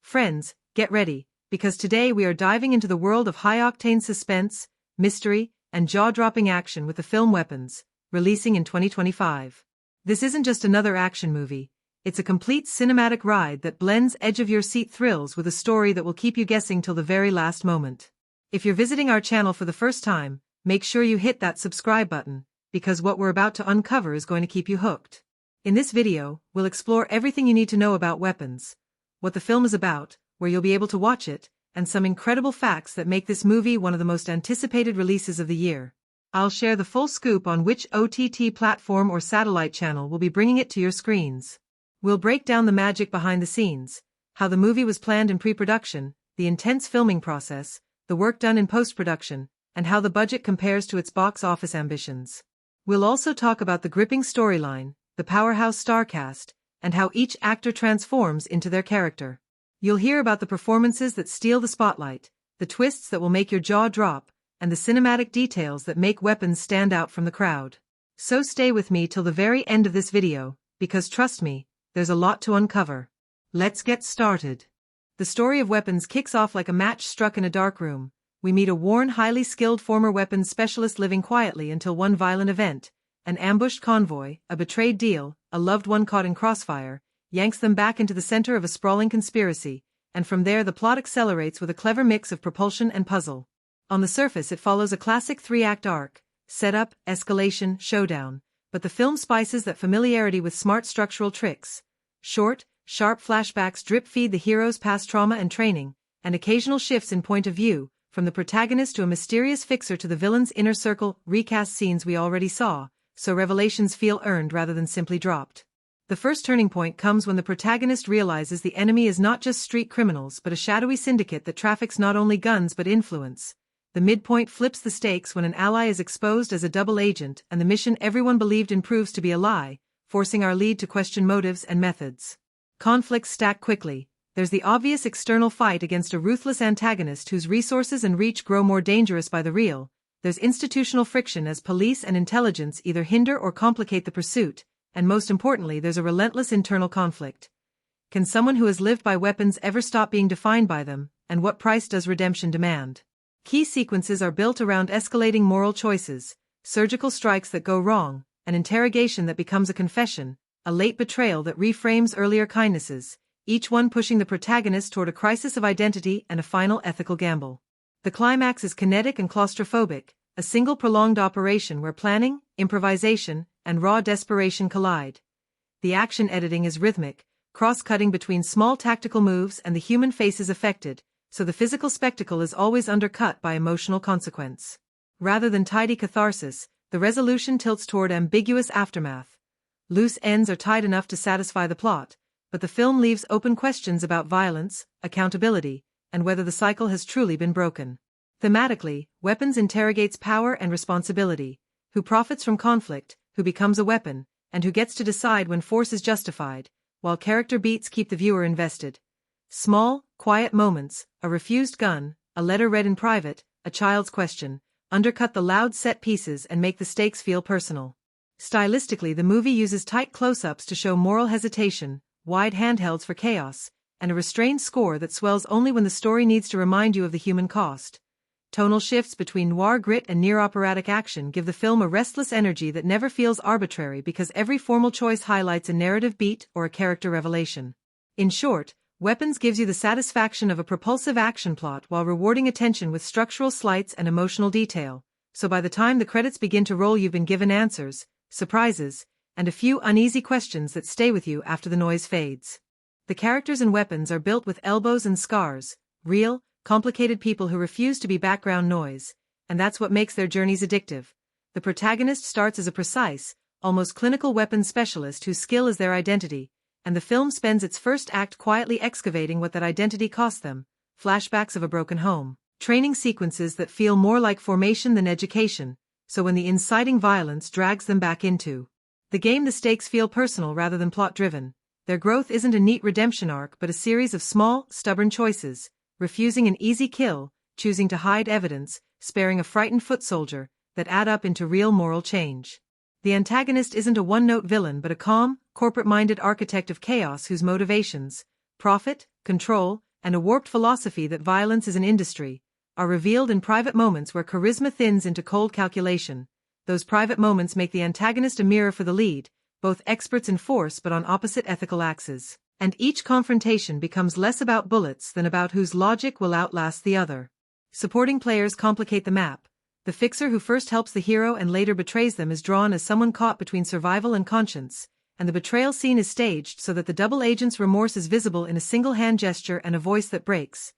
Friends, get ready, because today we are diving into the world of high-octane suspense, mystery, and jaw-dropping action with the film Weapons, releasing in 2025. This isn't just another action movie, it's a complete cinematic ride that blends edge-of-your-seat thrills with a story that will keep you guessing till the very last moment. If you're visiting our channel for the first time, make sure you hit that subscribe button, because what we're about to uncover is going to keep you hooked. In this video, we'll explore everything you need to know about Weapons, what the film is about, where you'll be able to watch it, and some incredible facts that make this movie one of the most anticipated releases of the year. I'll share the full scoop on which OTT platform or satellite channel will be bringing it to your screens. We'll break down the magic behind the scenes, how the movie was planned in pre-production, the intense filming process, the work done in post-production, and how the budget compares to its box office ambitions. We'll also talk about the gripping storyline, the powerhouse star cast, and how each actor transforms into their character. You'll hear about the performances that steal the spotlight, the twists that will make your jaw drop, and the cinematic details that make Weapons stand out from the crowd. So stay with me till the very end of this video, because trust me, there's a lot to uncover. Let's get started. The story of Weapons kicks off like a match struck in a dark room. We meet a worn, highly skilled former weapons specialist living quietly until one violent event, an ambushed convoy, a betrayed deal, a loved one caught in crossfire, yanks them back into the center of a sprawling conspiracy, and from there the plot accelerates with a clever mix of propulsion and puzzle. On the surface it follows a classic three-act arc, setup, escalation, showdown, but the film spices that familiarity with smart structural tricks. Short, sharp flashbacks drip-feed the hero's past trauma and training, and occasional shifts in point of view, from the protagonist to a mysterious fixer to the villain's inner circle, recast scenes we already saw, so revelations feel earned rather than simply dropped. The first turning point comes when the protagonist realizes the enemy is not just street criminals but a shadowy syndicate that traffics not only guns but influence. The midpoint flips the stakes when an ally is exposed as a double agent and the mission everyone believed in proves to be a lie, forcing our lead to question motives and methods. Conflicts stack quickly. There's the obvious external fight against a ruthless antagonist whose resources and reach grow more dangerous by the reel. There's institutional friction as police and intelligence either hinder or complicate the pursuit, and most importantly there's a relentless internal conflict. Can someone who has lived by weapons ever stop being defined by them, and what price does redemption demand? Key sequences are built around escalating moral choices, surgical strikes that go wrong, an interrogation that becomes a confession, a late betrayal that reframes earlier kindnesses, each one pushing the protagonist toward a crisis of identity and a final ethical gamble. The climax is kinetic and claustrophobic, a single prolonged operation where planning, improvisation, and raw desperation collide. The action editing is rhythmic, cross-cutting between small tactical moves and the human faces affected, so the physical spectacle is always undercut by emotional consequence. Rather than tidy catharsis, the resolution tilts toward ambiguous aftermath. Loose ends are tied enough to satisfy the plot, but the film leaves open questions about violence, accountability, and whether the cycle has truly been broken. Thematically, Weapons interrogates power and responsibility. Who profits from conflict, who becomes a weapon, and who gets to decide when force is justified, while character beats keep the viewer invested. Small, quiet moments, a refused gun, a letter read in private, a child's question, undercut the loud set pieces and make the stakes feel personal. Stylistically, the movie uses tight close-ups to show moral hesitation, wide handhelds for chaos, and a restrained score that swells only when the story needs to remind you of the human cost. Tonal shifts between noir grit and near-operatic action give the film a restless energy that never feels arbitrary because every formal choice highlights a narrative beat or a character revelation. In short, Weapons gives you the satisfaction of a propulsive action plot while rewarding attention with structural slights and emotional detail, so by the time the credits begin to roll you've been given answers, surprises, and a few uneasy questions that stay with you after the noise fades. The characters in Weapons are built with elbows and scars, real, complicated people who refuse to be background noise, and that's what makes their journeys addictive. The protagonist starts as a precise, almost clinical weapons specialist whose skill is their identity, and the film spends its first act quietly excavating what that identity cost them, flashbacks of a broken home, training sequences that feel more like formation than education, so when the inciting violence drags them back into the game the stakes feel personal rather than plot-driven. Their growth isn't a neat redemption arc but a series of small, stubborn choices, refusing an easy kill, choosing to hide evidence, sparing a frightened foot soldier, that add up into real moral change. The antagonist isn't a one-note villain but a calm, corporate-minded architect of chaos whose motivations, profit, control, and a warped philosophy that violence is an industry, are revealed in private moments where charisma thins into cold calculation. Those private moments make the antagonist a mirror for the lead, both experts in force but on opposite ethical axes. And each confrontation becomes less about bullets than about whose logic will outlast the other. Supporting players complicate the map. The fixer who first helps the hero and later betrays them is drawn as someone caught between survival and conscience, and the betrayal scene is staged so that the double agent's remorse is visible in a single hand gesture and a voice that breaks.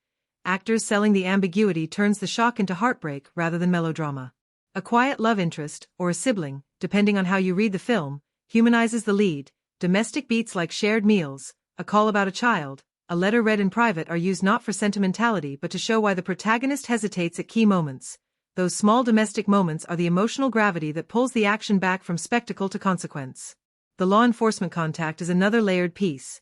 Actors selling the ambiguity turns the shock into heartbreak rather than melodrama. A quiet love interest, or a sibling, depending on how you read the film, humanizes the lead. Domestic beats like shared meals, a call about a child, a letter read in private are used not for sentimentality but to show why the protagonist hesitates at key moments. Those small domestic moments are the emotional gravity that pulls the action back from spectacle to consequence. The law enforcement contact is another layered piece.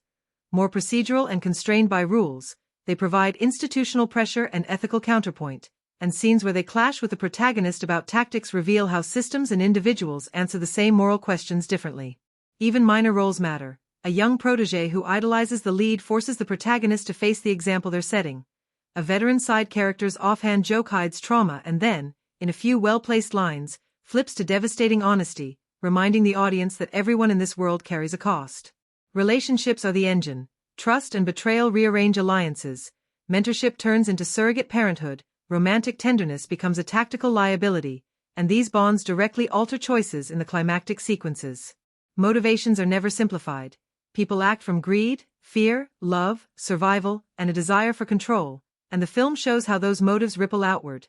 More procedural and constrained by rules, they provide institutional pressure and ethical counterpoint, and scenes where they clash with the protagonist about tactics reveal how systems and individuals answer the same moral questions differently. Even minor roles matter. A young protege who idolizes the lead forces the protagonist to face the example they're setting. A veteran side character's offhand joke hides trauma and then, in a few well-placed lines, flips to devastating honesty, reminding the audience that everyone in this world carries a cost. Relationships are the engine. Trust and betrayal rearrange alliances. Mentorship turns into surrogate parenthood. Romantic tenderness becomes a tactical liability, and these bonds directly alter choices in the climactic sequences. Motivations are never simplified. People act from greed, fear, love, survival, and a desire for control, and the film shows how those motives ripple outward.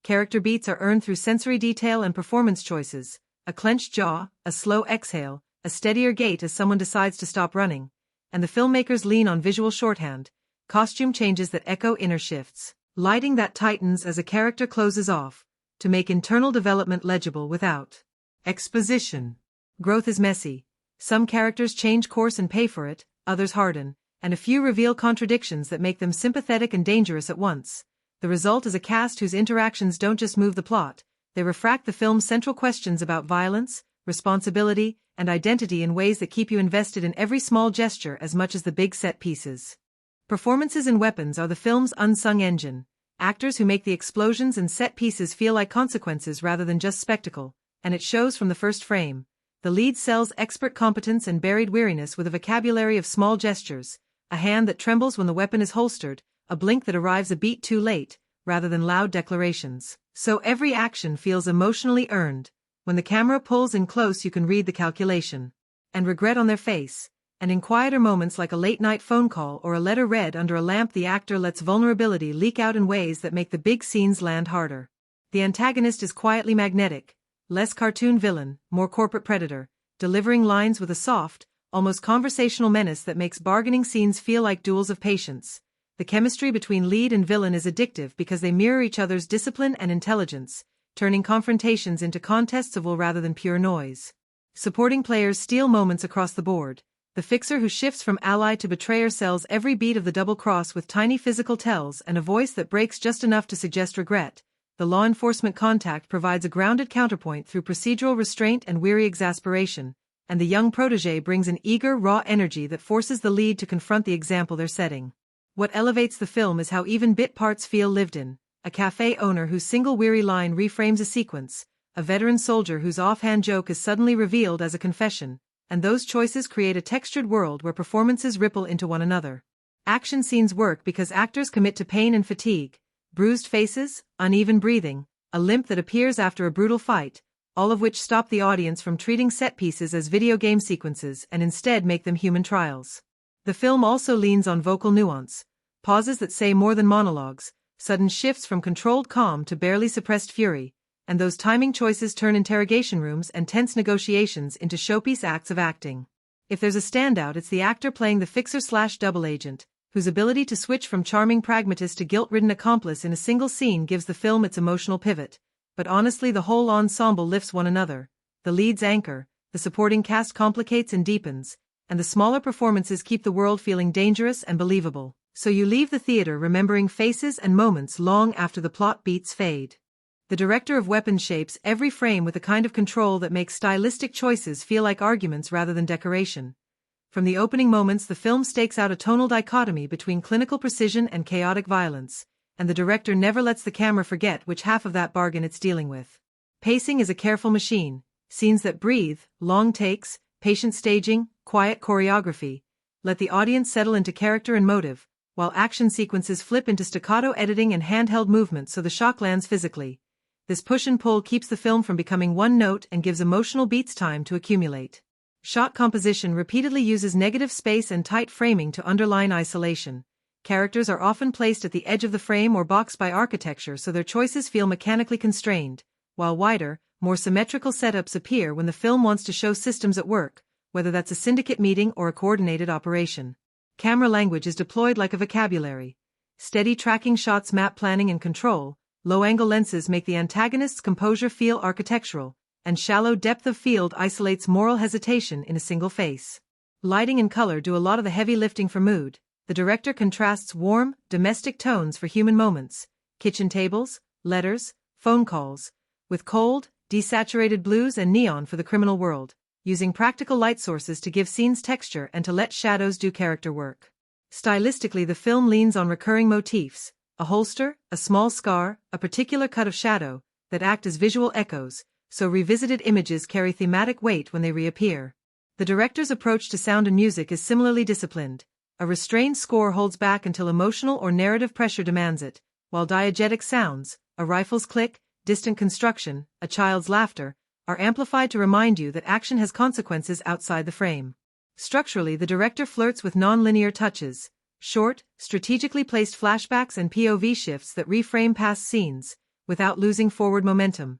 Character beats are earned through sensory detail and performance choices, a clenched jaw, a slow exhale, a steadier gait as someone decides to stop running, and the filmmakers lean on visual shorthand, costume changes that echo inner shifts, lighting that tightens as a character closes off, to make internal development legible without exposition. Growth is messy. Some characters change course and pay for it, others harden, and a few reveal contradictions that make them sympathetic and dangerous at once. The result is a cast whose interactions don't just move the plot, they refract the film's central questions about violence, responsibility, and identity in ways that keep you invested in every small gesture as much as the big set pieces. Performances and weapons are the film's unsung engine. Actors who make the explosions and set pieces feel like consequences rather than just spectacle, and it shows from the first frame. The lead sells expert competence and buried weariness with a vocabulary of small gestures, a hand that trembles when the weapon is holstered, a blink that arrives a beat too late, rather than loud declarations. So every action feels emotionally earned. When the camera pulls in close you can read the calculation and regret on their face, and in quieter moments like a late-night phone call or a letter read under a lamp the actor lets vulnerability leak out in ways that make the big scenes land harder. The antagonist is quietly magnetic. Less cartoon villain, more corporate predator, delivering lines with a soft, almost conversational menace that makes bargaining scenes feel like duels of patience. The chemistry between lead and villain is addictive because they mirror each other's discipline and intelligence, turning confrontations into contests of will rather than pure noise. Supporting players steal moments across the board. The fixer who shifts from ally to betrayer sells every beat of the double cross with tiny physical tells and a voice that breaks just enough to suggest regret. The law enforcement contact provides a grounded counterpoint through procedural restraint and weary exasperation, and the young protege brings an eager, raw energy that forces the lead to confront the example they're setting. What elevates the film is how even bit parts feel lived in. A cafe owner whose single weary line reframes a sequence, a veteran soldier whose offhand joke is suddenly revealed as a confession, and those choices create a textured world where performances ripple into one another. Action scenes work because actors commit to pain and fatigue. Bruised faces, uneven breathing, a limp that appears after a brutal fight, all of which stop the audience from treating set pieces as video game sequences and instead make them human trials. The film also leans on vocal nuance, pauses that say more than monologues, sudden shifts from controlled calm to barely suppressed fury, and those timing choices turn interrogation rooms and tense negotiations into showpiece acts of acting. If there's a standout, it's the actor playing the fixer/double agent, whose ability to switch from charming pragmatist to guilt-ridden accomplice in a single scene gives the film its emotional pivot. But honestly, the whole ensemble lifts one another. The leads anchor, the supporting cast complicates and deepens, and the smaller performances keep the world feeling dangerous and believable. So you leave the theater remembering faces and moments long after the plot beats fade. The director of Weapons shapes every frame with a kind of control that makes stylistic choices feel like arguments rather than decoration. From the opening moments, the film stakes out a tonal dichotomy between clinical precision and chaotic violence, and the director never lets the camera forget which half of that bargain it's dealing with. Pacing is a careful machine, scenes that breathe, long takes, patient staging, quiet choreography, let the audience settle into character and motive, while action sequences flip into staccato editing and handheld movement so the shock lands physically. This push and pull keeps the film from becoming one note and gives emotional beats time to accumulate. Shot composition repeatedly uses negative space and tight framing to underline isolation. Characters are often placed at the edge of the frame or boxed by architecture so their choices feel mechanically constrained, while wider, more symmetrical setups appear when the film wants to show systems at work, whether that's a syndicate meeting or a coordinated operation. Camera language is deployed like a vocabulary. Steady tracking shots map planning and control, low-angle lenses make the antagonist's composure feel architectural, and shallow depth of field isolates moral hesitation in a single face. Lighting and color do a lot of the heavy lifting for mood. The director contrasts warm, domestic tones for human moments, kitchen tables, letters, phone calls, with cold, desaturated blues and neon for the criminal world, using practical light sources to give scenes texture and to let shadows do character work. Stylistically, the film leans on recurring motifs, a holster, a small scar, a particular cut of shadow, that act as visual echoes, so revisited images carry thematic weight when they reappear. The director's approach to sound and music is similarly disciplined. A restrained score holds back until emotional or narrative pressure demands it, while diegetic sounds, a rifle's click, distant construction, a child's laughter, are amplified to remind you that action has consequences outside the frame. Structurally, the director flirts with non-linear touches, short, strategically placed flashbacks and POV shifts that reframe past scenes, without losing forward momentum.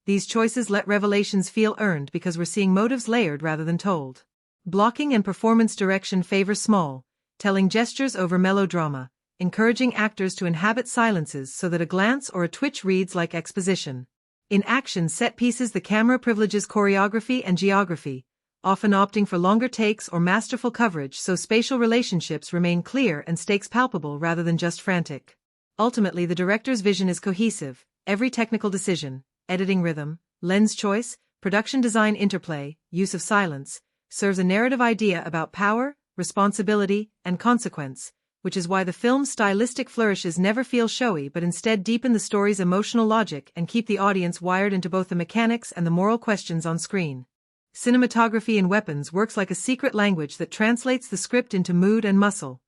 These choices let revelations feel earned because we're seeing motives layered rather than told. Blocking and performance direction favor small, telling gestures over melodrama, encouraging actors to inhabit silences so that a glance or a twitch reads like exposition. In action set pieces, the camera privileges choreography and geography, often opting for longer takes or masterful coverage so spatial relationships remain clear and stakes palpable rather than just frantic. Ultimately, the director's vision is cohesive. Every technical decision, editing rhythm, lens choice, production design interplay, use of silence, serves a narrative idea about power, responsibility, and consequence, which is why the film's stylistic flourishes never feel showy but instead deepen the story's emotional logic and keep the audience wired into both the mechanics and the moral questions on screen. Cinematography in Weapons works like a secret language that translates the script into mood and muscle.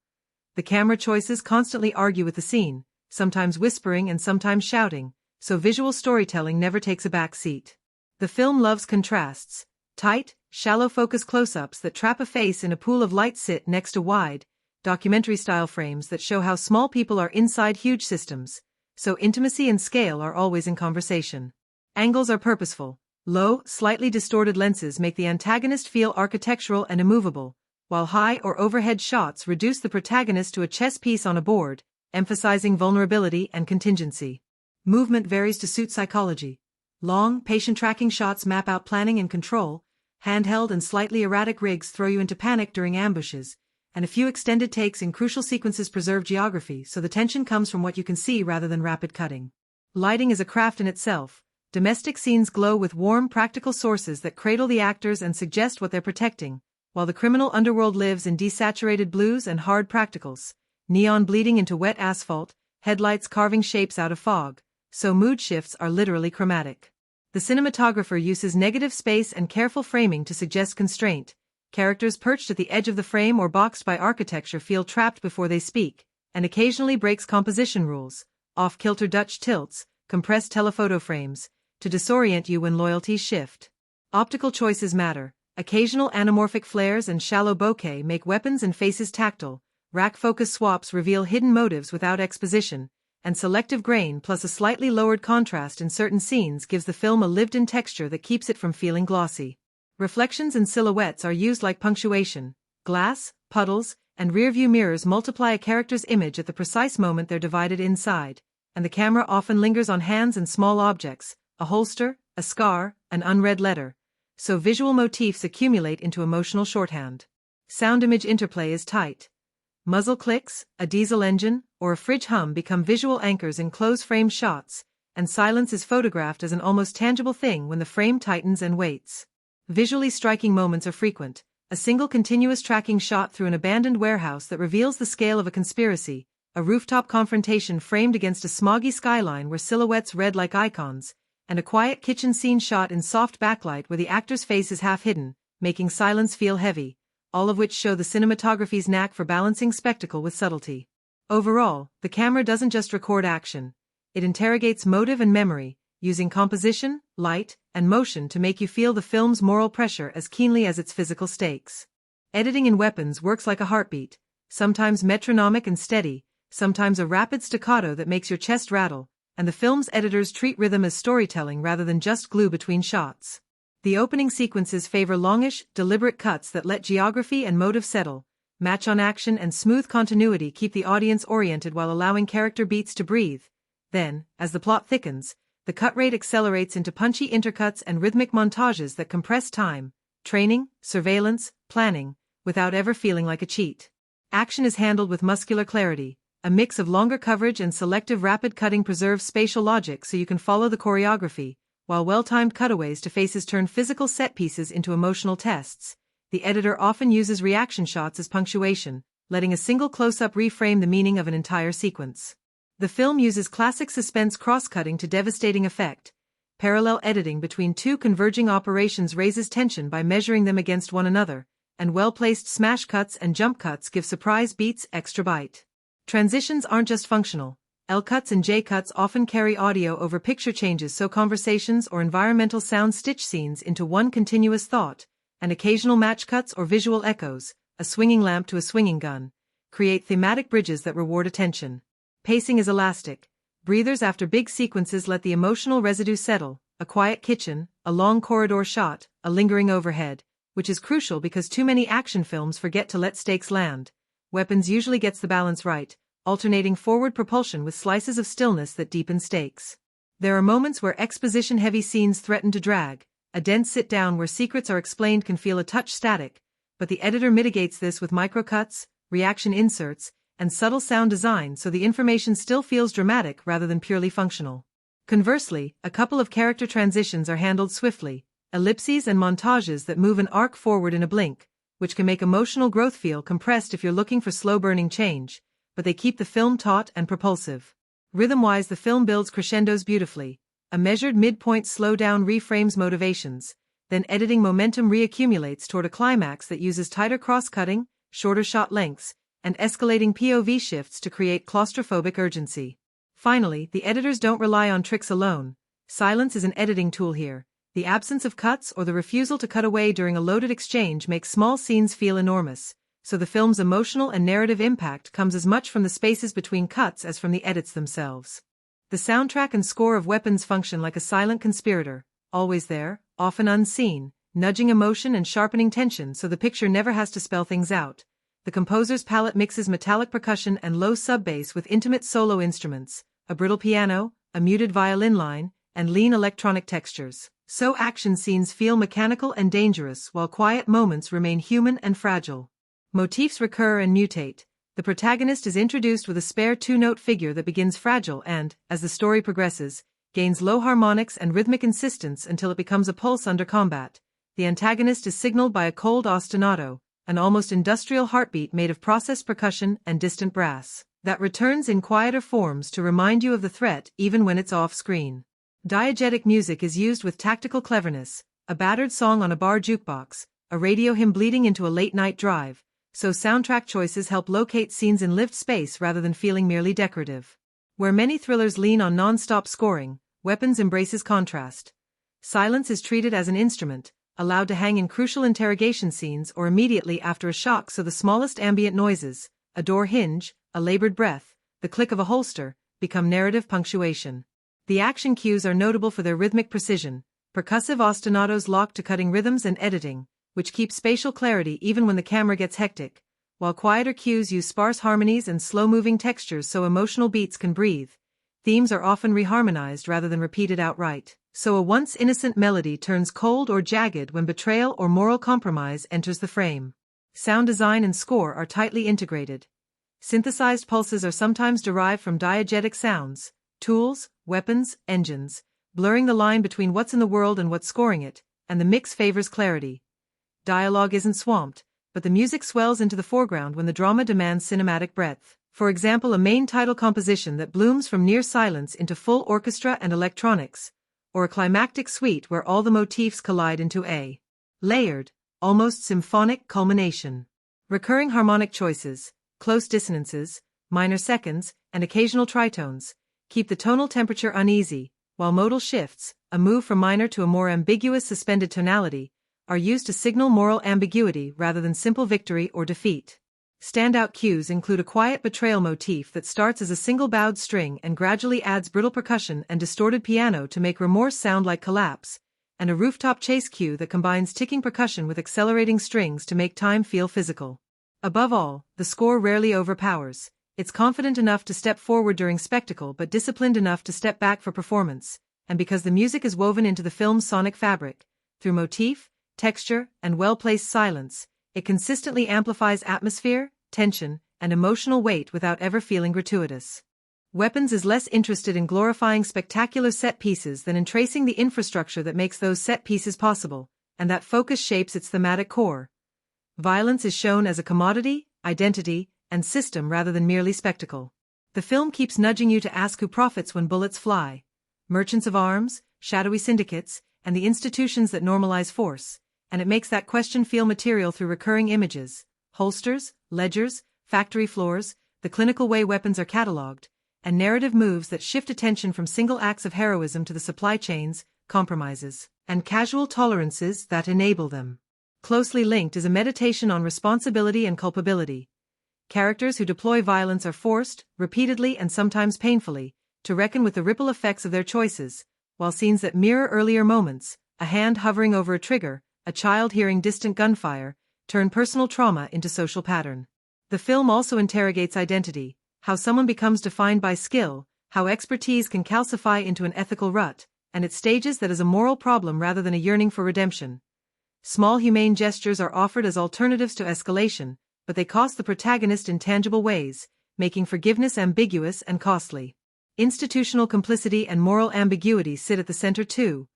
The camera choices constantly argue with the scene, sometimes whispering and sometimes shouting, so visual storytelling never takes a back seat. The film loves contrasts. Tight, shallow focus close-ups that trap a face in a pool of light sit next to wide, documentary-style frames that show how small people are inside huge systems, so intimacy and scale are always in conversation. Angles are purposeful. Low, slightly distorted lenses make the antagonist feel architectural and immovable, while high or overhead shots reduce the protagonist to a chess piece on a board, emphasizing vulnerability and contingency. Movement varies to suit psychology. Long, patient-tracking shots map out planning and control, handheld and slightly erratic rigs throw you into panic during ambushes, and a few extended takes in crucial sequences preserve geography so the tension comes from what you can see rather than rapid cutting. Lighting is a craft in itself. Domestic scenes glow with warm, practical sources that cradle the actors and suggest what they're protecting, while the criminal underworld lives in desaturated blues and hard practicals, neon bleeding into wet asphalt, headlights carving shapes out of fog, so mood shifts are literally chromatic. The cinematographer uses negative space and careful framing to suggest constraint. Characters perched at the edge of the frame or boxed by architecture feel trapped before they speak, and occasionally breaks composition rules, off-kilter Dutch tilts, compressed telephoto frames, to disorient you when loyalties shift. Optical choices matter. Occasional anamorphic flares and shallow bokeh make weapons and faces tactile, rack focus swaps reveal hidden motives without exposition, and selective grain plus a slightly lowered contrast in certain scenes gives the film a lived-in texture that keeps it from feeling glossy. Reflections and silhouettes are used like punctuation. Glass, puddles, and rearview mirrors multiply a character's image at the precise moment they're divided inside, and the camera often lingers on hands and small objects, a holster, a scar, an unread letter, so visual motifs accumulate into emotional shorthand. Sound-image interplay is tight. Muzzle clicks, a diesel engine, or a fridge hum become visual anchors in close-frame shots, and silence is photographed as an almost tangible thing when the frame tightens and waits. Visually striking moments are frequent. A single continuous tracking shot through an abandoned warehouse that reveals the scale of a conspiracy, a rooftop confrontation framed against a smoggy skyline where silhouettes read like icons, and a quiet kitchen scene shot in soft backlight where the actor's face is half hidden, making silence feel heavy, all of which show the cinematography's knack for balancing spectacle with subtlety. Overall, the camera doesn't just record action. It interrogates motive and memory, using composition, light, and motion to make you feel the film's moral pressure as keenly as its physical stakes. Editing in Weapons works like a heartbeat, sometimes metronomic and steady, sometimes a rapid staccato that makes your chest rattle, and the film's editors treat rhythm as storytelling rather than just glue between shots. The opening sequences favor longish, deliberate cuts that let geography and motive settle, match on action and smooth continuity keep the audience oriented while allowing character beats to breathe. Then, as the plot thickens, the cut rate accelerates into punchy intercuts and rhythmic montages that compress time, training, surveillance, planning, without ever feeling like a cheat. Action is handled with muscular clarity. A mix of longer coverage and selective rapid cutting preserves spatial logic so you can follow the choreography, while well-timed cutaways to faces turn physical set pieces into emotional tests. The editor often uses reaction shots as punctuation, letting a single close-up reframe the meaning of an entire sequence. The film uses classic suspense cross-cutting to devastating effect. Parallel editing between two converging operations raises tension by measuring them against one another, and well-placed smash cuts and jump cuts give surprise beats extra bite. Transitions aren't just functional. L-cuts and J-cuts often carry audio over picture changes so conversations or environmental sounds stitch scenes into one continuous thought, and occasional match cuts or visual echoes, a swinging lamp to a swinging gun, create thematic bridges that reward attention. Pacing is elastic. Breathers after big sequences let the emotional residue settle, a quiet kitchen, a long corridor shot, a lingering overhead, which is crucial because too many action films forget to let stakes land. Weapons usually gets the balance right, alternating forward propulsion with slices of stillness that deepen stakes. There are moments where exposition-heavy scenes threaten to drag. A dense sit-down where secrets are explained can feel a touch static, but the editor mitigates this with microcuts, reaction inserts, and subtle sound design so the information still feels dramatic rather than purely functional. Conversely, a couple of character transitions are handled swiftly, ellipses and montages that move an arc forward in a blink, which can make emotional growth feel compressed if you're looking for slow-burning change, but they keep the film taut and propulsive. Rhythm-wise, the film builds crescendos beautifully. A measured midpoint slowdown reframes motivations, then editing momentum reaccumulates toward a climax that uses tighter cross-cutting, shorter shot lengths, and escalating POV shifts to create claustrophobic urgency. Finally, the editors don't rely on tricks alone. Silence is an editing tool here. The absence of cuts or the refusal to cut away during a loaded exchange makes small scenes feel enormous, so the film's emotional and narrative impact comes as much from the spaces between cuts as from the edits themselves. The soundtrack and score of Weapons function like a silent conspirator, always there, often unseen, nudging emotion and sharpening tension so the picture never has to spell things out. The composer's palette mixes metallic percussion and low sub-bass with intimate solo instruments, a brittle piano, a muted violin line, and lean electronic textures. So action scenes feel mechanical and dangerous while quiet moments remain human and fragile. Motifs recur and mutate. The protagonist is introduced with a spare two-note figure that begins fragile and, as the story progresses, gains low harmonics and rhythmic insistence until it becomes a pulse under combat. The antagonist is signaled by a cold ostinato, an almost industrial heartbeat made of processed percussion and distant brass, that returns in quieter forms to remind you of the threat even when it's off-screen. Diegetic music is used with tactical cleverness, a battered song on a bar jukebox, a radio hymn bleeding into a late-night drive, so soundtrack choices help locate scenes in lived space rather than feeling merely decorative. Where many thrillers lean on non-stop scoring, Weapons embraces contrast. Silence is treated as an instrument, allowed to hang in crucial interrogation scenes or immediately after a shock so the smallest ambient noises, a door hinge, a labored breath, the click of a holster, become narrative punctuation. The action cues are notable for their rhythmic precision, percussive ostinatos locked to cutting rhythms and editing, which keep spatial clarity even when the camera gets hectic, while quieter cues use sparse harmonies and slow-moving textures so emotional beats can breathe. Themes are often reharmonized rather than repeated outright, so a once innocent melody turns cold or jagged when betrayal or moral compromise enters the frame. Sound design and score are tightly integrated. Synthesized pulses are sometimes derived from diegetic sounds, tools, weapons, engines, blurring the line between what's in the world and what's scoring it, and the mix favors clarity. dialogue isn't swamped, but the music swells into the foreground when the drama demands cinematic breadth. For example, a main title composition that blooms from near silence into full orchestra and electronics, or a climactic suite where all the motifs collide into a layered, almost symphonic culmination. Recurring harmonic choices, close dissonances, minor seconds, and occasional tritones keep the tonal temperature uneasy, while modal shifts, a move from minor to a more ambiguous suspended tonality, are used to signal moral ambiguity rather than simple victory or defeat. Standout cues include a quiet betrayal motif that starts as a single bowed string and gradually adds brittle percussion and distorted piano to make remorse sound like collapse, and a rooftop chase cue that combines ticking percussion with accelerating strings to make time feel physical. Above all, the score rarely overpowers. It's confident enough to step forward during spectacle but disciplined enough to step back for performance, and because the music is woven into the film's sonic fabric, through motif, texture, and well-placed silence, it consistently amplifies atmosphere, tension, and emotional weight without ever feeling gratuitous. Weapons is less interested in glorifying spectacular set pieces than in tracing the infrastructure that makes those set pieces possible, and that focus shapes its thematic core. Violence is shown as a commodity, identity, and system rather than merely spectacle. The film keeps nudging you to ask who profits when bullets fly: merchants of arms, shadowy syndicates, and the institutions that normalize force, and it makes that question feel material through recurring images, holsters, ledgers, factory floors, the clinical way weapons are catalogued, and narrative moves that shift attention from single acts of heroism to the supply chains, compromises, and casual tolerances that enable them. Closely linked is a meditation on responsibility and culpability. Characters who deploy violence are forced, repeatedly and sometimes painfully, to reckon with the ripple effects of their choices, while scenes that mirror earlier moments, a hand hovering over a trigger, a child hearing distant gunfire, turn personal trauma into social pattern. The film also interrogates identity, how someone becomes defined by skill, how expertise can calcify into an ethical rut, and it stages that as a moral problem rather than a yearning for redemption. Small humane gestures are offered as alternatives to escalation, but they cost the protagonist in tangible ways, making forgiveness ambiguous and costly. Institutional complicity and moral ambiguity sit at the center too.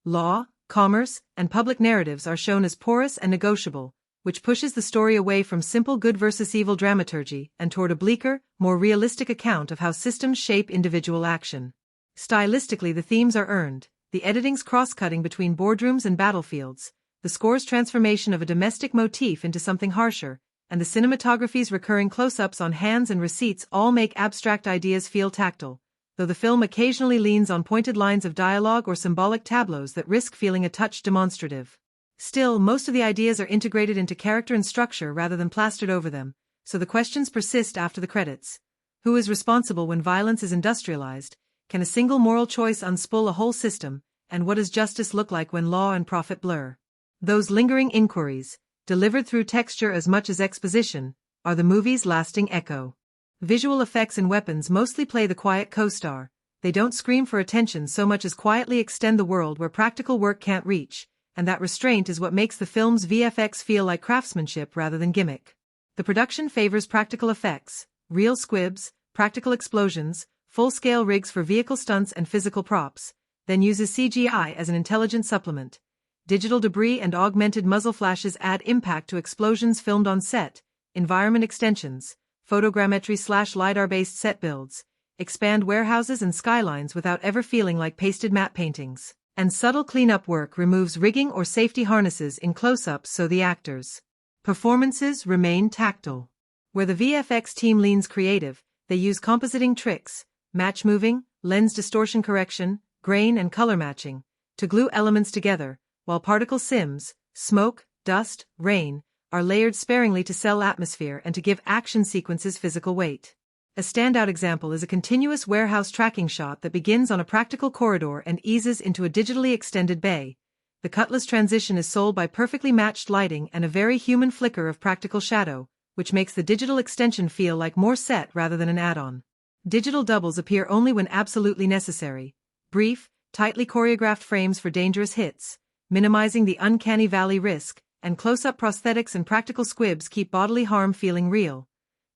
Law, commerce, and public narratives are shown as porous and negotiable, which pushes the story away from simple good versus evil dramaturgy and toward a bleaker, more realistic account of how systems shape individual action. Stylistically, the themes are earned, the editing's cross-cutting between boardrooms and battlefields, the score's transformation of a domestic motif into something harsher, and the cinematography's recurring close-ups on hands and receipts all make abstract ideas feel tactile, though the film occasionally leans on pointed lines of dialogue or symbolic tableaus that risk feeling a touch demonstrative. Still, most of the ideas are integrated into character and structure rather than plastered over them, so the questions persist after the credits. Who is responsible when violence is industrialized? Can a single moral choice unspool a whole system? And what does justice look like when law and profit blur? Those lingering inquiries, delivered through texture as much as exposition, are the movie's lasting echo. Visual effects and weapons mostly play the quiet co-star. They don't scream for attention so much as quietly extend the world where practical work can't reach, and that restraint is what makes the film's VFX feel like craftsmanship rather than gimmick. The production favors practical effects, real squibs, practical explosions, full-scale rigs for vehicle stunts and physical props, then uses CGI as an intelligent supplement. Digital debris and augmented muzzle flashes add impact to explosions filmed on set, environment extensions, photogrammetry/LiDAR-based set builds, expand warehouses and skylines without ever feeling like pasted matte paintings, and subtle cleanup work removes rigging or safety harnesses in close-ups so the actors' performances remain tactile. Where the VFX team leans creative, they use compositing tricks, match moving, lens distortion correction, grain and color matching, to glue elements together, while particle sims, smoke, dust, rain, are layered sparingly to sell atmosphere and to give action sequences physical weight. A standout example is a continuous warehouse tracking shot that begins on a practical corridor and eases into a digitally extended bay. The Cutlass transition is sold by perfectly matched lighting and a very human flicker of practical shadow, which makes the digital extension feel like more set rather than an add-on. Digital doubles appear only when absolutely necessary. Brief, tightly choreographed frames for dangerous hits, minimizing the uncanny valley risk, and close-up prosthetics and practical squibs keep bodily harm feeling real.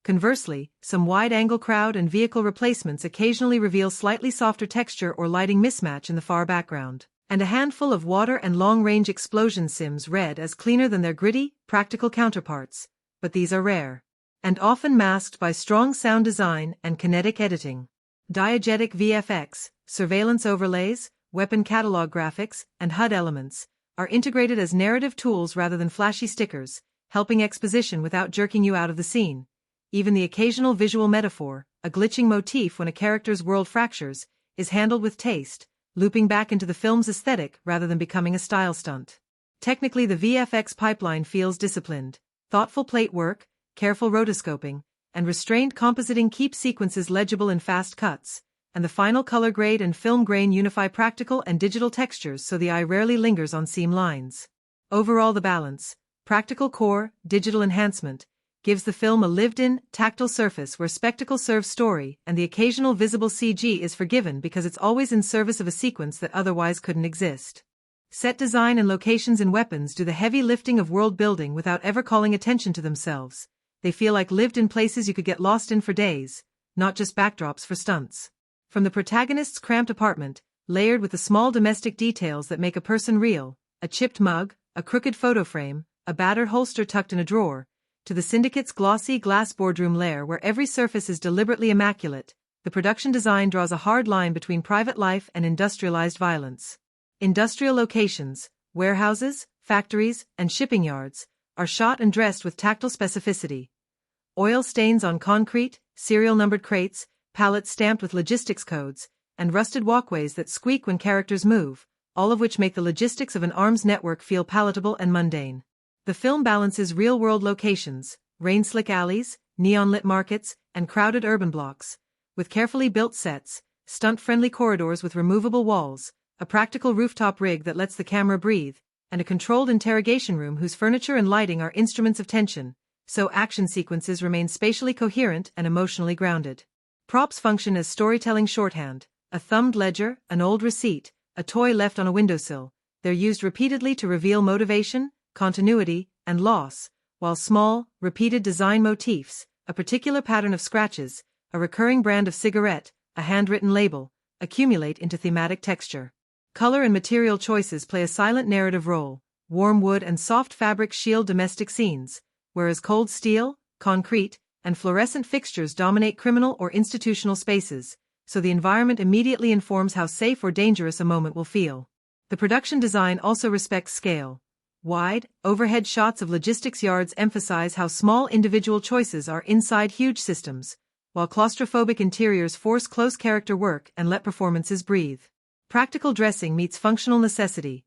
Conversely, some wide-angle crowd and vehicle replacements occasionally reveal slightly softer texture or lighting mismatch in the far background. And a handful of water and long-range explosion sims read as cleaner than their gritty, practical counterparts, but these are rare. And often masked by strong sound design and kinetic editing. Diegetic VFX, surveillance overlays, weapon catalog graphics, and HUD elements are integrated as narrative tools rather than flashy stickers, helping exposition without jerking you out of the scene. Even the occasional visual metaphor, a glitching motif when a character's world fractures, is handled with taste, looping back into the film's aesthetic rather than becoming a style stunt. Technically, the VFX pipeline feels disciplined. Thoughtful plate work, careful rotoscoping, and restrained compositing keep sequences legible in fast cuts, and the final color grade and film grain unify practical and digital textures so the eye rarely lingers on seam lines. Overall, the balance, practical core, digital enhancement, gives the film a lived-in, tactile surface where spectacle serves story and the occasional visible CG is forgiven because it's always in service of a sequence that otherwise couldn't exist. Set design and locations and weapons do the heavy lifting of world building without ever calling attention to themselves. They feel like lived-in places you could get lost in for days, not just backdrops for stunts. From the protagonist's cramped apartment, layered with the small domestic details that make a person real, a chipped mug, a crooked photo frame, a battered holster tucked in a drawer, to the syndicate's glossy glass boardroom lair where every surface is deliberately immaculate, the production design draws a hard line between private life and industrialized violence. Industrial locations, warehouses, factories, and shipping yards, are shot and dressed with tactile specificity. Oil stains on concrete, serial-numbered crates, pallets stamped with logistics codes, and rusted walkways that squeak when characters move, all of which make the logistics of an arms network feel palatable and mundane. The film balances real-world locations, rain-slick alleys, neon-lit markets, and crowded urban blocks, with carefully built sets, stunt-friendly corridors with removable walls, a practical rooftop rig that lets the camera breathe, and a controlled interrogation room whose furniture and lighting are instruments of tension, so action sequences remain spatially coherent and emotionally grounded. Props function as storytelling shorthand, a thumbed ledger, an old receipt, a toy left on a windowsill. They're used repeatedly to reveal motivation, continuity, and loss, while small, repeated design motifs, a particular pattern of scratches, a recurring brand of cigarette, a handwritten label, accumulate into thematic texture. Color and material choices play a silent narrative role. Warm wood and soft fabric shield domestic scenes, whereas cold steel, concrete, and fluorescent fixtures dominate criminal or institutional spaces, so the environment immediately informs how safe or dangerous a moment will feel. The production design also respects scale. Wide, overhead shots of logistics yards emphasize how small individual choices are inside huge systems, while claustrophobic interiors force close character work and let performances breathe. Practical dressing meets functional necessity.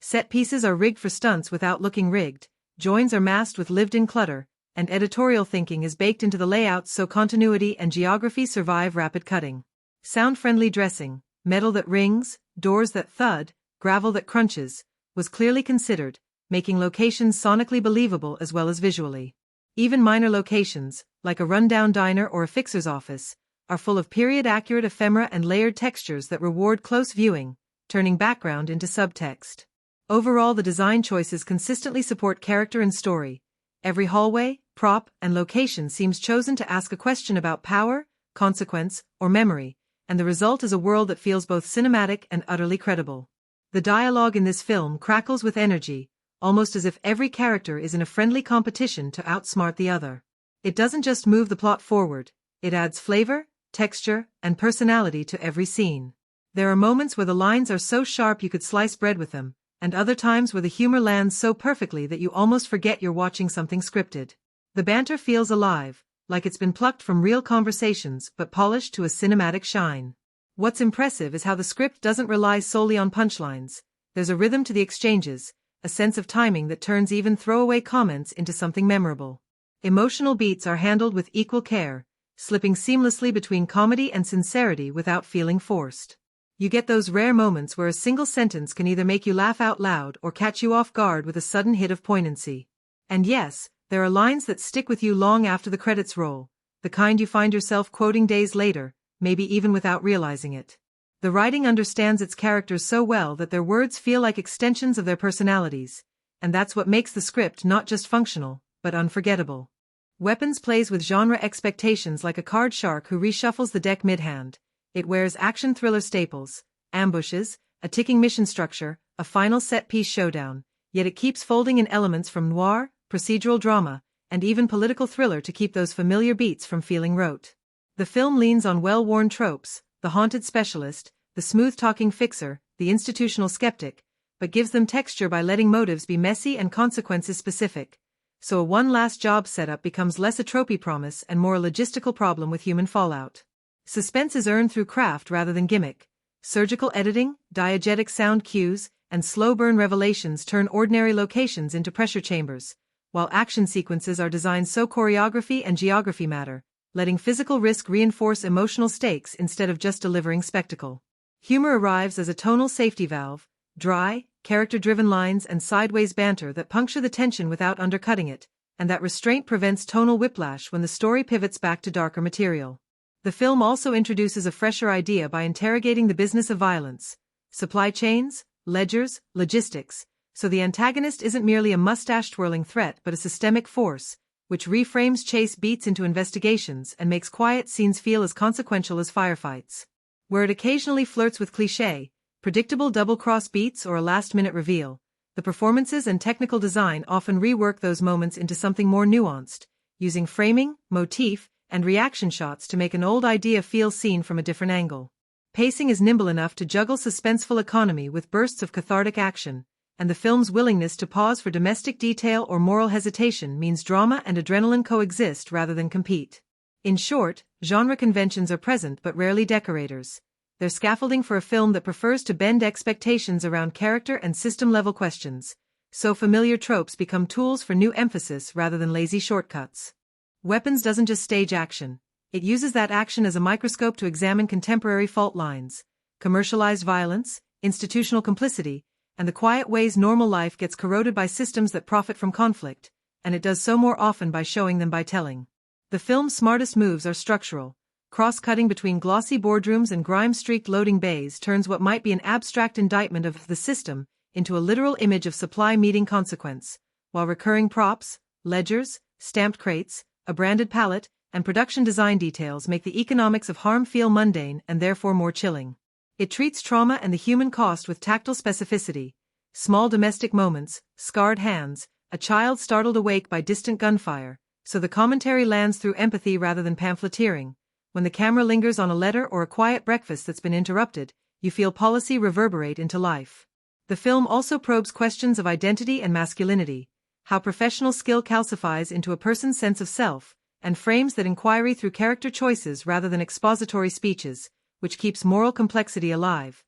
Set pieces are rigged for stunts without looking rigged, joins are masked with lived-in clutter, and editorial thinking is baked into the layouts so continuity and geography survive rapid cutting. Sound-friendly dressing, metal that rings, doors that thud, gravel that crunches, was clearly considered, making locations sonically believable as well as visually. Even minor locations, like a rundown diner or a fixer's office, are full of period-accurate ephemera and layered textures that reward close viewing, turning background into subtext. Overall, the design choices consistently support character and story. Every hallway, prop, and location seems chosen to ask a question about power, consequence, or memory, and the result is a world that feels both cinematic and utterly credible. The dialogue in this film crackles with energy, almost as if every character is in a friendly competition to outsmart the other. It doesn't just move the plot forward, it adds flavor, texture, and personality to every scene. There are moments where the lines are so sharp you could slice bread with them, and other times where the humor lands so perfectly that you almost forget you're watching something scripted. The banter feels alive, like it's been plucked from real conversations but polished to a cinematic shine. What's impressive is how the script doesn't rely solely on punchlines. There's a rhythm to the exchanges, a sense of timing that turns even throwaway comments into something memorable. Emotional beats are handled with equal care, slipping seamlessly between comedy and sincerity without feeling forced. You get those rare moments where a single sentence can either make you laugh out loud or catch you off guard with a sudden hit of poignancy. And yes, there are lines that stick with you long after the credits roll, the kind you find yourself quoting days later, maybe even without realizing it. The writing understands its characters so well that their words feel like extensions of their personalities, and that's what makes the script not just functional, but unforgettable. Weapons plays with genre expectations like a card shark who reshuffles the deck mid-hand. It wears action thriller staples, ambushes, a ticking mission structure, a final set-piece showdown, yet it keeps folding in elements from noir, procedural drama, and even political thriller to keep those familiar beats from feeling rote. The film leans on well-worn tropes, the haunted specialist, the smooth-talking fixer, the institutional skeptic, but gives them texture by letting motives be messy and consequences specific. So a one-last-job setup becomes less a tropey promise and more a logistical problem with human fallout. Suspense is earned through craft rather than gimmick. Surgical editing, diegetic sound cues, and slow-burn revelations turn ordinary locations into pressure chambers, while action sequences are designed so choreography and geography matter, letting physical risk reinforce emotional stakes instead of just delivering spectacle. Humor arrives as a tonal safety valve, dry, character-driven lines and sideways banter that puncture the tension without undercutting it, and that restraint prevents tonal whiplash when the story pivots back to darker material. The film also introduces a fresher idea by interrogating the business of violence, supply chains, ledgers, logistics, so the antagonist isn't merely a mustache-twirling threat but a systemic force, which reframes chase beats into investigations and makes quiet scenes feel as consequential as firefights. Where it occasionally flirts with cliché, predictable double-cross beats or a last-minute reveal, the performances and technical design often rework those moments into something more nuanced, using framing, motif, and reaction shots to make an old idea feel seen from a different angle. Pacing is nimble enough to juggle suspenseful economy with bursts of cathartic action, and the film's willingness to pause for domestic detail or moral hesitation means drama and adrenaline coexist rather than compete. In short, genre conventions are present but rarely decorators. They're scaffolding for a film that prefers to bend expectations around character and system-level questions, so familiar tropes become tools for new emphasis rather than lazy shortcuts. Weapons doesn't just stage action, it uses that action as a microscope to examine contemporary fault lines, commercialized violence, institutional complicity, and the quiet ways normal life gets corroded by systems that profit from conflict, and it does so more often by showing than by telling. The film's smartest moves are structural. Cross-cutting between glossy boardrooms and grime-streaked loading bays turns what might be an abstract indictment of the system into a literal image of supply meeting consequence, while recurring props, ledgers, stamped crates, a branded palette, and production design details make the economics of harm feel mundane and therefore more chilling. It treats trauma and the human cost with tactile specificity. Small domestic moments, scarred hands, a child startled awake by distant gunfire, so the commentary lands through empathy rather than pamphleteering. When the camera lingers on a letter or a quiet breakfast that's been interrupted, you feel policy reverberate into life. The film also probes questions of identity and masculinity, how professional skill calcifies into a person's sense of self, and frames that inquiry through character choices rather than expository speeches, which keeps moral complexity alive.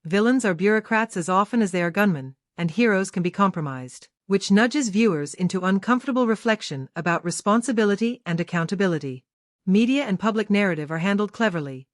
Villains are bureaucrats as often as they are gunmen, and heroes can be compromised, which nudges viewers into uncomfortable reflection about responsibility and accountability. Media and public narrative are handled cleverly.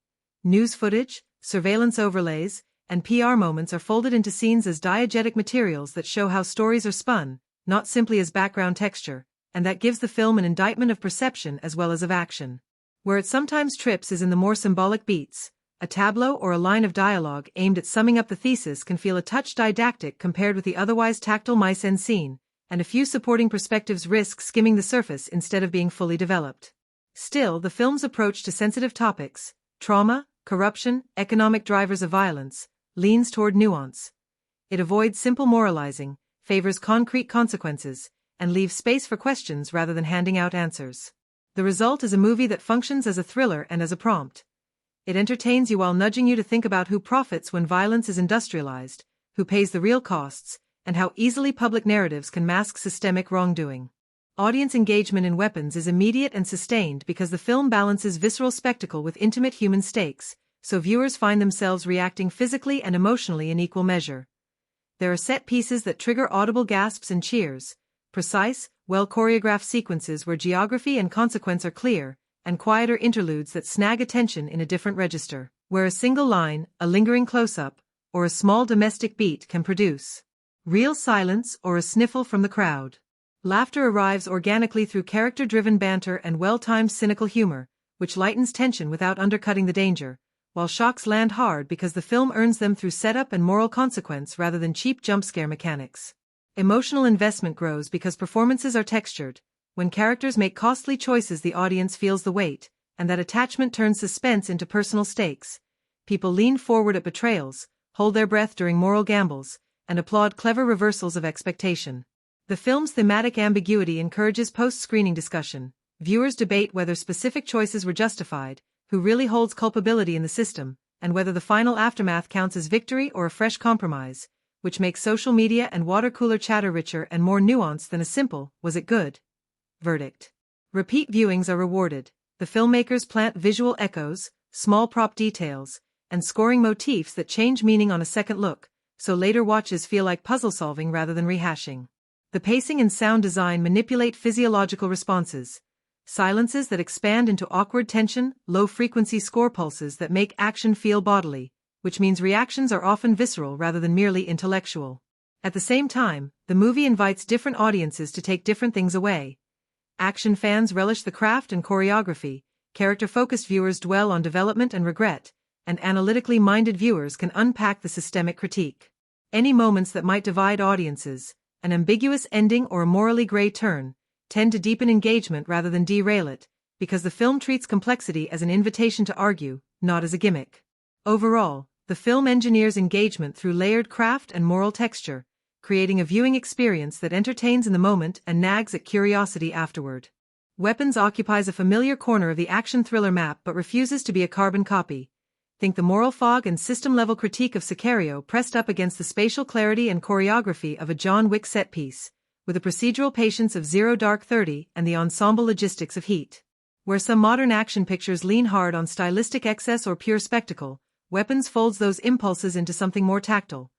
News footage, surveillance overlays, and PR moments are folded into scenes as diegetic materials that show how stories are spun, not simply as background texture, and that gives the film an indictment of perception as well as of action. Where it sometimes trips is in the more symbolic beats. A tableau or a line of dialogue aimed at summing up the thesis can feel a touch didactic compared with the otherwise tactile mise-en-scene, and a few supporting perspectives risk skimming the surface instead of being fully developed. Still, the film's approach to sensitive topics, trauma, corruption, economic drivers of violence, leans toward nuance. It avoids simple moralizing, favors concrete consequences, and leaves space for questions rather than handing out answers. The result is a movie that functions as a thriller and as a prompt. It entertains you while nudging you to think about who profits when violence is industrialized, who pays the real costs, and how easily public narratives can mask systemic wrongdoing. Audience engagement in Weapons is immediate and sustained because the film balances visceral spectacle with intimate human stakes, so viewers find themselves reacting physically and emotionally in equal measure. There are set pieces that trigger audible gasps and cheers, precise, well-choreographed sequences where geography and consequence are clear, and quieter interludes that snag attention in a different register, where a single line, a lingering close-up, or a small domestic beat can produce real silence or a sniffle from the crowd. Laughter arrives organically through character-driven banter and well-timed cynical humor, which lightens tension without undercutting the danger, while shocks land hard because the film earns them through setup and moral consequence rather than cheap jump-scare mechanics. Emotional investment grows because performances are textured. When characters make costly choices, the audience feels the weight, and that attachment turns suspense into personal stakes. People lean forward at betrayals, hold their breath during moral gambles, and applaud clever reversals of expectation. The film's thematic ambiguity encourages post-screening discussion. Viewers debate whether specific choices were justified, who really holds culpability in the system, and whether the final aftermath counts as victory or a fresh compromise, which makes social media and water-cooler chatter richer and more nuanced than a simple, "Was it good?" verdict. Repeat viewings are rewarded. The filmmakers plant visual echoes, small prop details, and scoring motifs that change meaning on a second look, so later watches feel like puzzle-solving rather than rehashing. The pacing and sound design manipulate physiological responses. Silences that expand into awkward tension, low-frequency score pulses that make action feel bodily, which means reactions are often visceral rather than merely intellectual. At the same time, the movie invites different audiences to take different things away. Action fans relish the craft and choreography, character-focused viewers dwell on development and regret, and analytically minded viewers can unpack the systemic critique. Any moments that might divide audiences, an ambiguous ending or a morally gray turn, tend to deepen engagement rather than derail it, because the film treats complexity as an invitation to argue, not as a gimmick. Overall, the film engineers engagement through layered craft and moral texture, creating a viewing experience that entertains in the moment and nags at curiosity afterward. Weapons occupies a familiar corner of the action thriller map but refuses to be a carbon copy. Think the moral fog and system-level critique of Sicario pressed up against the spatial clarity and choreography of a John Wick set piece, with the procedural patience of Zero Dark 30 and the ensemble logistics of Heat. Where some modern action pictures lean hard on stylistic excess or pure spectacle, Weapons folds those impulses into something more tactile.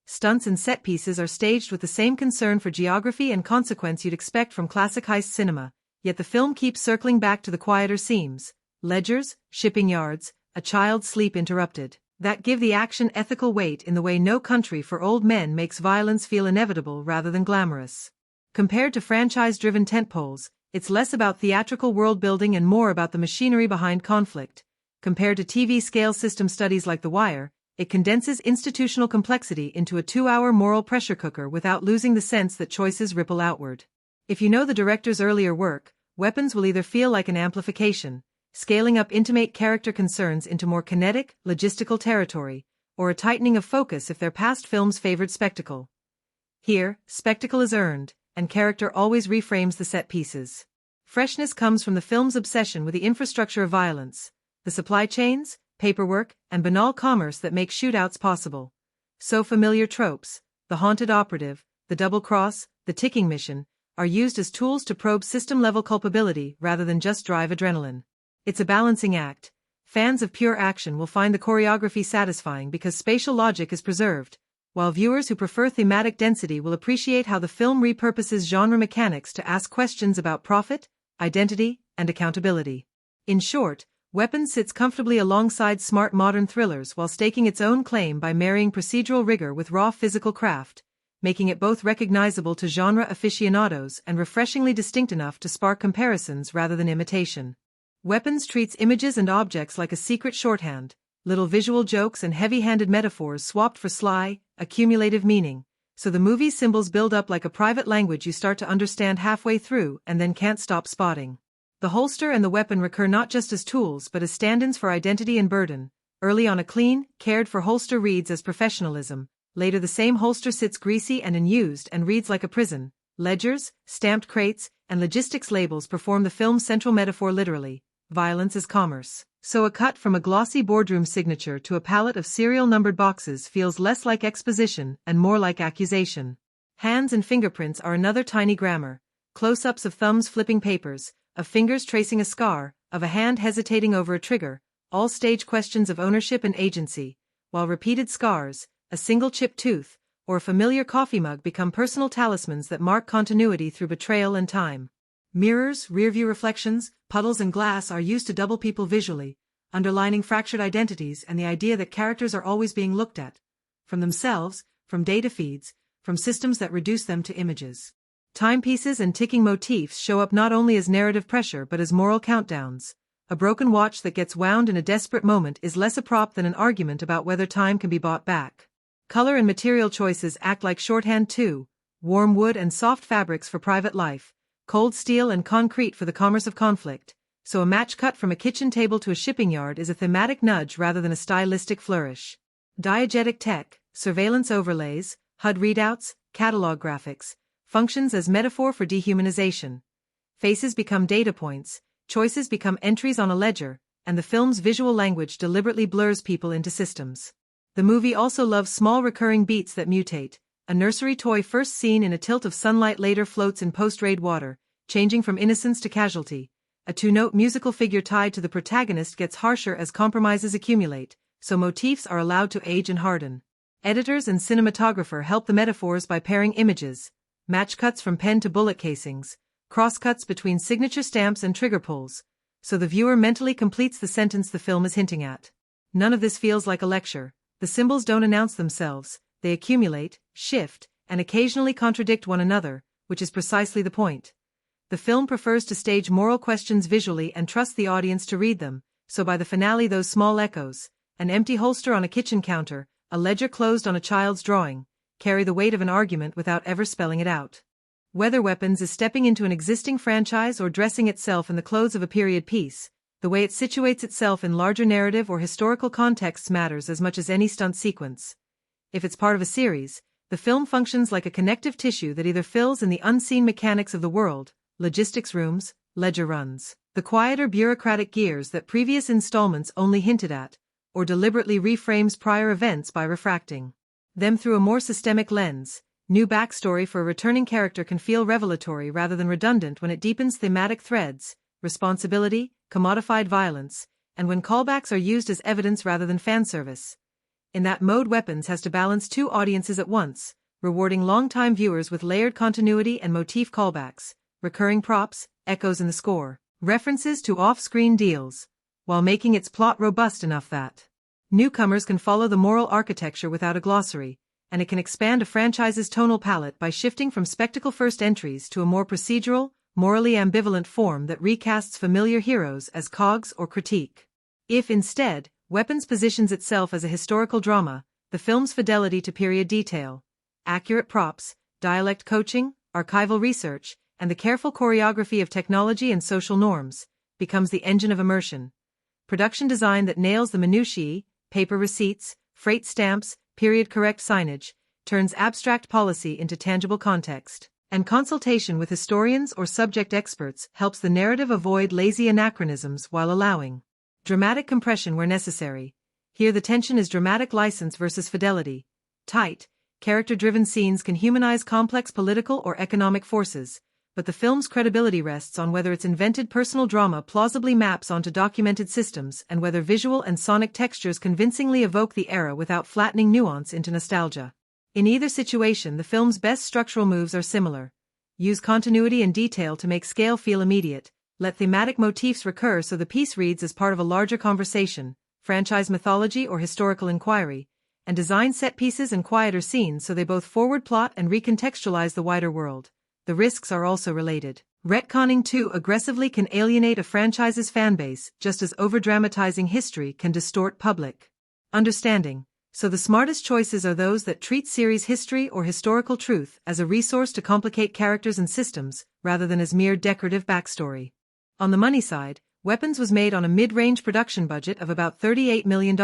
Stunts and set pieces are staged with the same concern for geography and consequence you'd expect from classic heist cinema, yet the film keeps circling back to the quieter seams, ledgers, shipping yards, a child's sleep interrupted, that give the action ethical weight in the way No Country for Old Men makes violence feel inevitable rather than glamorous. Compared to franchise-driven tentpoles, it's less about theatrical world-building and more about the machinery behind conflict. Compared to TV-scale system studies like The Wire, it condenses institutional complexity into a 2-hour moral pressure cooker without losing the sense that choices ripple outward. If you know the director's earlier work, Weapons will either feel like an amplification, scaling up intimate character concerns into more kinetic, logistical territory, or a tightening of focus if their past films favored spectacle. Here, spectacle is earned, and character always reframes the set pieces. Freshness comes from the film's obsession with the infrastructure of violence, the supply chains, paperwork, and banal commerce that make shootouts possible. So familiar tropes, the haunted operative, the double cross, the ticking mission, are used as tools to probe system-level culpability rather than just drive adrenaline. It's a balancing act. Fans of pure action will find the choreography satisfying because spatial logic is preserved, while viewers who prefer thematic density will appreciate how the film repurposes genre mechanics to ask questions about profit, identity, and accountability. In short, Weapons sits comfortably alongside smart modern thrillers while staking its own claim by marrying procedural rigor with raw physical craft, making it both recognizable to genre aficionados and refreshingly distinct enough to spark comparisons rather than imitation. Weapons treats images and objects like a secret shorthand, little visual jokes and heavy-handed metaphors swapped for sly, accumulative meaning, so the movie's symbols build up like a private language you start to understand halfway through and then can't stop spotting. The holster and the weapon recur not just as tools but as stand-ins for identity and burden. Early on, a clean, cared-for holster reads as professionalism. Later the same holster sits greasy and unused and reads like a prison. Ledgers, stamped crates, and logistics labels perform the film's central metaphor literally. Violence is commerce. So a cut from a glossy boardroom signature to a palette of serial-numbered boxes feels less like exposition and more like accusation. Hands and fingerprints are another tiny grammar. Close-ups of thumbs flipping papers, of fingers tracing a scar, of a hand hesitating over a trigger, all stage questions of ownership and agency, while repeated scars, a single chipped tooth, or a familiar coffee mug become personal talismans that mark continuity through betrayal and time. Mirrors, rearview reflections, puddles and glass are used to double people visually, underlining fractured identities and the idea that characters are always being looked at. From themselves, from data feeds, from systems that reduce them to images. Timepieces and ticking motifs show up not only as narrative pressure but as moral countdowns. A broken watch that gets wound in a desperate moment is less a prop than an argument about whether time can be bought back. Color and material choices act like shorthand too. Warm wood and soft fabrics for private life, cold steel and concrete for the commerce of conflict. So a match cut from a kitchen table to a shipping yard is a thematic nudge rather than a stylistic flourish. Diegetic tech, surveillance overlays, HUD readouts, catalog graphics, functions as metaphor for dehumanization. Faces become data points, choices become entries on a ledger, and the film's visual language deliberately blurs people into systems. The movie also loves small recurring beats that mutate. A nursery toy first seen in a tilt of sunlight later floats in post-raid water, changing from innocence to casualty. A two-note musical figure tied to the protagonist gets harsher as compromises accumulate, so motifs are allowed to age and harden. Editors and cinematographer help the metaphors by pairing images, match cuts from pen to bullet casings, cross-cuts between signature stamps and trigger pulls, so the viewer mentally completes the sentence the film is hinting at. None of this feels like a lecture. The symbols don't announce themselves, they accumulate, shift, and occasionally contradict one another, which is precisely the point. The film prefers to stage moral questions visually and trust the audience to read them, so by the finale those small echoes, an empty holster on a kitchen counter, a ledger closed on a child's drawing, carry the weight of an argument without ever spelling it out. Whether Weapons is stepping into an existing franchise or dressing itself in the clothes of a period piece, the way it situates itself in larger narrative or historical contexts matters as much as any stunt sequence. If it's part of a series, the film functions like a connective tissue that either fills in the unseen mechanics of the world, logistics rooms, ledger runs, the quieter bureaucratic gears that previous installments only hinted at, or deliberately reframes prior events by refracting them through a more systemic lens. New backstory for a returning character can feel revelatory rather than redundant when it deepens thematic threads, responsibility, commodified violence, and when callbacks are used as evidence rather than fanservice. In that mode, Weapons has to balance two audiences at once, rewarding long-time viewers with layered continuity and motif callbacks, recurring props, echoes in the score, references to off-screen deals, while making its plot robust enough that newcomers can follow the moral architecture without a glossary, and it can expand a franchise's tonal palette by shifting from spectacle-first entries to a more procedural, morally ambivalent form that recasts familiar heroes as cogs or critique. If, instead, Weapons positions itself as a historical drama, the film's fidelity to period detail, accurate props, dialect coaching, archival research, and the careful choreography of technology and social norms, becomes the engine of immersion. Production design that nails the minutiae, paper receipts, freight stamps, period-correct signage, turns abstract policy into tangible context, and consultation with historians or subject experts helps the narrative avoid lazy anachronisms while allowing dramatic compression where necessary. Here the tension is dramatic license versus fidelity. Tight, character-driven scenes can humanize complex political or economic forces, but the film's credibility rests on whether its invented personal drama plausibly maps onto documented systems and whether visual and sonic textures convincingly evoke the era without flattening nuance into nostalgia. In either situation, the film's best structural moves are similar. Use continuity and detail to make scale feel immediate, let thematic motifs recur so the piece reads as part of a larger conversation, franchise mythology or historical inquiry, and design set pieces and quieter scenes so they both forward plot and recontextualize the wider world. The risks are also related. Retconning too aggressively can alienate a franchise's fanbase, just as overdramatizing history can distort public understanding. So the smartest choices are those that treat series history or historical truth as a resource to complicate characters and systems, rather than as mere decorative backstory. On the money side, Weapons was made on a mid-range production budget of about $38 million,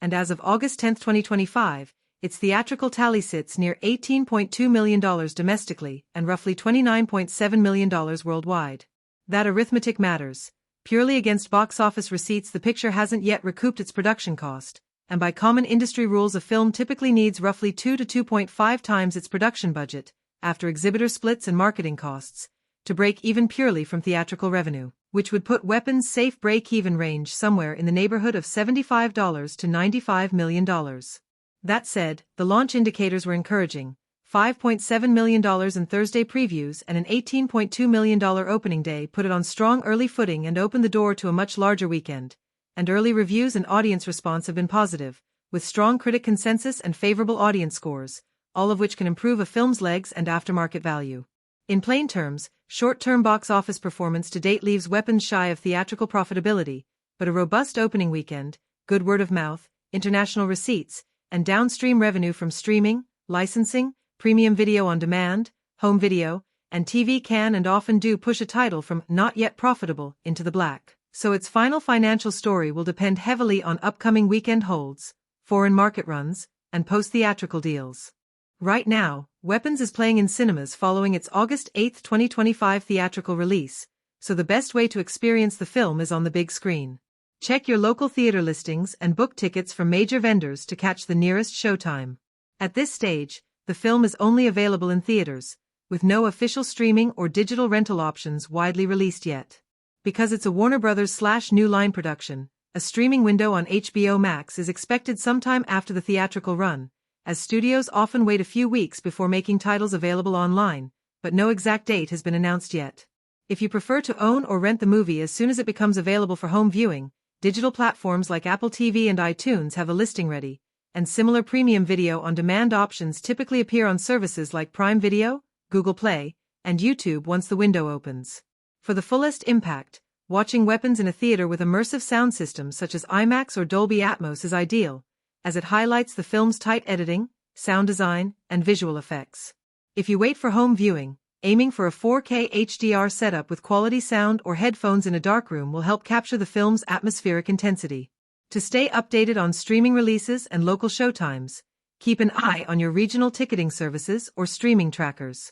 and as of August 10, 2025, its theatrical tally sits near $18.2 million domestically and roughly $29.7 million worldwide. That arithmetic matters. Purely against box office receipts, the picture hasn't yet recouped its production cost, and by common industry rules a film typically needs roughly 2 to 2.5 times its production budget, after exhibitor splits and marketing costs, to break even purely from theatrical revenue, which would put Weapons' safe break-even range somewhere in the neighborhood of $75 to $95 million. That said, the launch indicators were encouraging. $5.7 million in Thursday previews and an $18.2 million opening day put it on strong early footing and opened the door to a much larger weekend. And early reviews and audience response have been positive, with strong critic consensus and favorable audience scores, all of which can improve a film's legs and aftermarket value. In plain terms, short-term box office performance to date leaves Weapons shy of theatrical profitability, but a robust opening weekend, good word of mouth, international receipts, and downstream revenue from streaming, licensing, premium video on demand, home video, and TV can and often do push a title from not yet profitable into the black. So its final financial story will depend heavily on upcoming weekend holds, foreign market runs, and post-theatrical deals. Right now, Weapons is playing in cinemas following its August 8, 2025 theatrical release, so the best way to experience the film is on the big screen. Check your local theater listings and book tickets from major vendors to catch the nearest showtime. At this stage, the film is only available in theaters, with no official streaming or digital rental options widely released yet. Because it's a Warner Bros./New Line production, a streaming window on HBO Max is expected sometime after the theatrical run, as studios often wait a few weeks before making titles available online, but no exact date has been announced yet. If you prefer to own or rent the movie as soon as it becomes available for home viewing, digital platforms like Apple TV and iTunes have a listing ready, and similar premium video on demand options typically appear on services like Prime Video, Google Play, and YouTube once the window opens. For the fullest impact, watching Weapons in a theater with immersive sound systems such as IMAX or Dolby Atmos is ideal, as it highlights the film's tight editing, sound design, and visual effects. If you wait for home viewing, aiming for a 4K HDR setup with quality sound or headphones in a darkroom will help capture the film's atmospheric intensity. To stay updated on streaming releases and local showtimes, keep an eye on your regional ticketing services or streaming trackers.